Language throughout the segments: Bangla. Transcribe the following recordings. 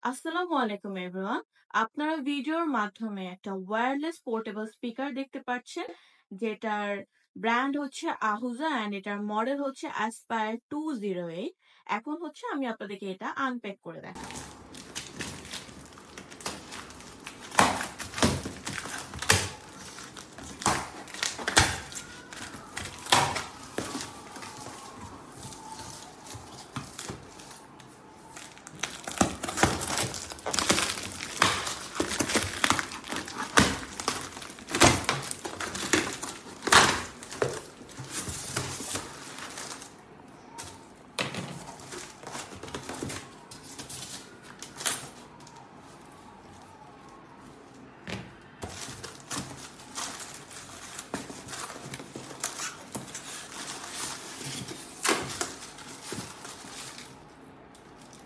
আসসালামু আলাইকুম এভরিওয়ান। আপনারা ভিডিওর মাধ্যমে একটা ওয়্যারলেস পোর্টেবল স্পিকার দেখতে পাচ্ছেন, যেটার ব্র্যান্ড হচ্ছে আহুজা অ্যান্ড এটার মডেল হচ্ছে অ্যাসপায়ার 208। এখন হচ্ছে আমি আপনাদেরকে এটা আনপ্যাক করে দেখাবো।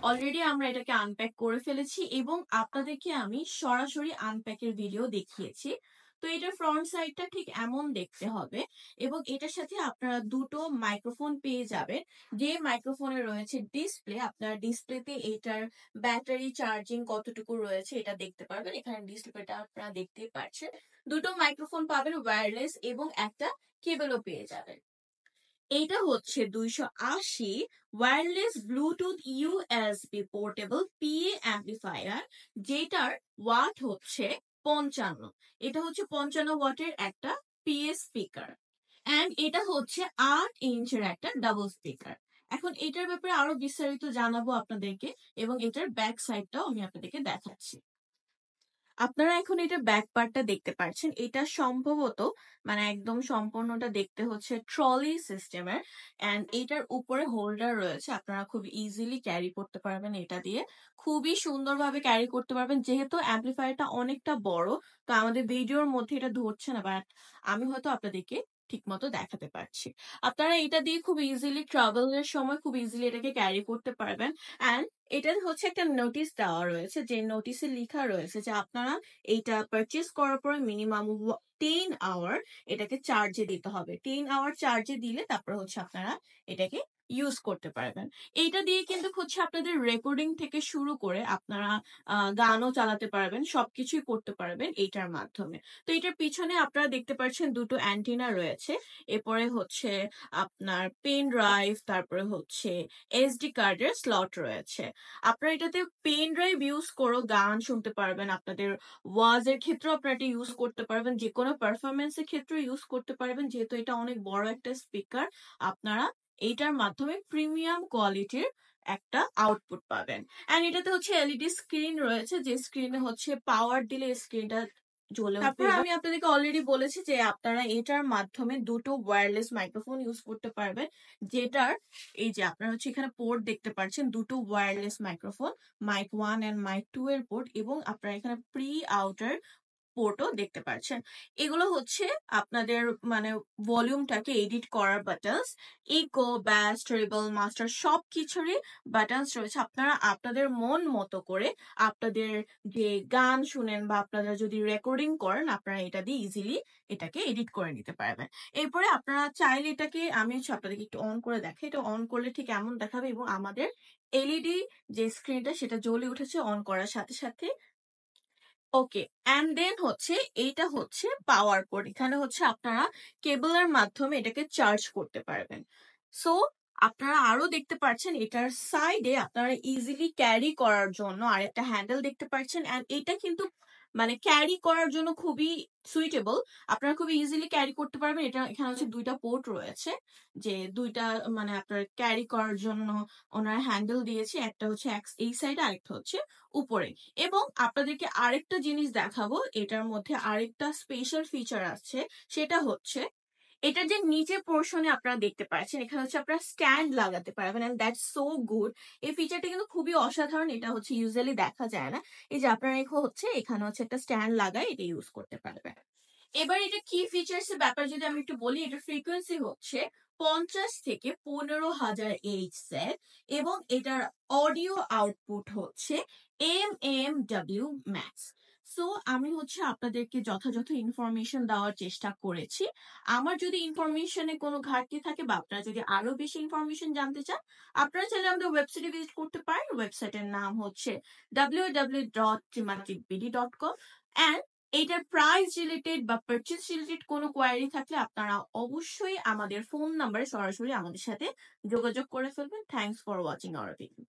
অলরেডি আমরা এটাকে আনপ্যাক করে ফেলেছি এবং আপনাদেরকে আমি সরাসরি আনপ্যাকের ভিডিও দেখিয়েছি। তো এটার ফ্রন্ট সাইডটা ঠিক এমন দেখতে হবে এবং এটার সাথে আপনারা দুটো মাইক্রোফোন পেয়ে যাবেন। যে মাইক্রোফোনে রয়েছে ডিসপ্লে, আপনারা ডিসপ্লেতে এটার ব্যাটারি চার্জিং কতটুকু রয়েছে এটা দেখতে পারবেন। এখানে ডিসপ্লেটা আপনারা দেখতেই পাচ্ছেন। দুটো মাইক্রোফোন পাবেন ওয়্যারলেস এবং একটা কেবলও পেয়ে যাবেন। এইটা হচ্ছে 280 wireless Bluetooth USB portable PA amplifier, যেটার ওয়াট হচ্ছে 55। এটা হচ্ছে 55 ওয়াটের একটা পিএ স্পিকার অ্যান্ড এটা হচ্ছে 8 ইঞ্চের একটা ডাবল স্পিকার। এখন এটার ব্যাপারে আরো বিস্তারিত জানাবো আপনাদেরকে এবং এটার ব্যাক সাইডটাও আমি আপনাদেরকে দেখাচ্ছি। আপনারা এখন এটা ব্যাক পার্টটা দেখতে পাচ্ছেন। এটা সম্ভবত একদম সম্পূর্ণটা দেখতে হচ্ছে ট্রলি সিস্টেমের এন্ড এটার উপরে হোল্ডার রয়েছে। আপনারা খুব ইজিলি ক্যারি করতে পারবেন, এটা দিয়ে খুবই সুন্দরভাবে ক্যারি করতে পারবেন। যেহেতু অ্যাম্পলিফায়ারটা অনেকটা বড়, তো আমাদের ভিডিওর মধ্যে এটা ধরছে না, বাট আমি হয়তো আপনাদেরকে ঠিক মতো দেখাতে পারছি। আপনারা এটা দিয়ে খুব ইজিলি ট্রাভেলের সময় খুব ইজিলি এটাকে ক্যারি করতে পারবেন। অ্যান্ড এটার হচ্ছে একটা নোটিশ দেওয়া রয়েছে, যে নোটিশে লেখা রয়েছে যে আপনারা এইটা পারচেজ করার পরে মিনিমাম 10 আওয়ার এটাকে চার্জে দিতে হবে। 10 আওয়ার চার্জে দিলে তারপর হচ্ছে আপনারা এটাকে ইউজ করতে পারবেন। এইটা দিয়ে কিন্তু হচ্ছে আপনাদের রেকর্ডিং থেকে শুরু করে আপনারা গানও চালাতে পারবেন, সবকিছুই করতে পারবেন এইটার মাধ্যমে। তো এটার পিছনে আপনারা দেখতে পাচ্ছেন দুটো অ্যান্টিনা রয়েছে। এরপরে হচ্ছে আপনার পেন ড্রাইভ, তারপরে হচ্ছে এসডি কার্ডের স্লট রয়েছে। আপনারা এটাতে পেন ড্রাইভ ইউজ করে গান শুনতে পারবেন, আপনাদের ওয়াজের ক্ষেত্রেও আপনারা এটা ইউজ করতে পারবেন, যে কোনো পারফরমেন্সের ক্ষেত্রে ইউজ করতে পারবেন। যেহেতু এটা অনেক বড় একটা স্পিকার, আপনারা এইটার মাধ্যমে প্রিমিয়াম কোয়ালিটির একটা আউটপুট পাবেন। এন্ড এটাতে হচ্ছে এলইডি স্ক্রিন রয়েছে, যে স্ক্রিনে হচ্ছে পাওয়ার দিলে স্ক্রিনটা জ্বলে উঠবে। তারপর আমি আপনাদেরকে অলরেডি বলেছি যে আপনারা এটার মাধ্যমে দুটো ওয়্যারলেস মাইক্রোফোন ইউজ করতে পারবেন, যেটার এই যে আপনারা হচ্ছে এখানে পোর্ট দেখতে পাচ্ছেন, দুটো wireless microphone, mic 1 and mic 2 এর পোর্ট, এবং আপনারা এখানে প্রি আউটার পোর্টও দেখতে পাচ্ছেন। এগুলো হচ্ছে আপনাদের ভলিউমটাকে এডিট করার বাটনস। ইকো, ব্যাস, ট্রেবল, মাস্টার সবকিছুরই বাটনস রয়েছে। আপনারা আপনাদের মন মতো করে আপনাদের যে গান শুনেন বা আপনারা যদি রেকর্ডিং করেন, আপনারা এটা দিয়ে ইজিলি এটাকে এডিট করে নিতে পারবেন। এরপরে আপনারা চাইলে এটাকে, আমি হচ্ছে আপনাদেরকে একটু অন করে দেখাই। এটা অন করলে ঠিক এমন দেখাবে এবং আমাদের এলইডি যে স্ক্রিনটা সেটা জ্বলে উঠেছে অন করার সাথে সাথে। ওকে, অ্যান্ড দেন হচ্ছে এইটা হচ্ছে পাওয়ার পোর্ট। এখানে হচ্ছে আপনারা কেবলের মাধ্যমে এটাকে চার্জ করতে পারবেন। সো আপনারা আরো দেখতে পাচ্ছেন এটার সাইডে আপনারা ইজিলি ক্যারি করার জন্য আরেকটা হ্যান্ডেল দেখতে পাচ্ছেন। অ্যান্ড এটা কিন্তু ক্যারি করার জন্য খুবই সুইটেবল, আপনারা খুবই ইজিলি ক্যারি করতে পারবেন। এটা এখানে হচ্ছে দুইটা পোর্ট রয়েছে, যে দুইটা আপনার ক্যারি করার জন্য ওনার হ্যান্ডেল দিয়েছে। একটা হচ্ছে এই সাইডে, আরেকটা হচ্ছে উপরে। এবং আপনাদেরকে আরেকটা জিনিস দেখাবো, এটার মধ্যে আরেকটা স্পেশাল ফিচার আছে। সেটা হচ্ছে এটার যে নিচে পোর্শনে আপনারা দেখতে পাচ্ছেন, এখানে হচ্ছে আপনারা স্ট্যান্ড লাগাতে পারবেন। And that's so good. এই ফিচারটা কিন্তু খুবই অসাধারণ, এটা হচ্ছে ইউজুয়ালি দেখা যায় না। এই যে আপনারা এখানে হচ্ছে একটা স্ট্যান্ড লাগায় এটা ইউজ করতে পারবেন। এবার এটা কি ফিচার্স এর ব্যাপার যদি আমি একটু বলি, এটার ফ্রিকোয়েন্সি হচ্ছে 50 থেকে 15,000 এইচজেড এবং এটার অডিও আউটপুট হচ্ছে MMW ম্যাক্স। সো আমি হচ্ছে আপনাদেরকে যথাযথ ইনফরমেশন দেওয়ার চেষ্টা করেছি। আমার যদি ইনফরমেশনে কোনো ঘাটতি থাকে বা আপনারা যদি আরো বেশি ইনফরমেশন জানতে চান, আপনারা চাইলে আমাদের ওয়েবসাইটে ভিজিট করতে পারেন। ওয়েবসাইটের নাম হচ্ছে www.trimaticbd.com অ্যান্ড এটার প্রাইস রিলেটেড বা পারচেজ রিলেটেড কোনো কোয়ারি থাকলে আপনারা অবশ্যই আমাদের ফোন নাম্বারে সরাসরি আমাদের সাথে যোগাযোগ করে ফেলবেন। Thanks for watching hour video.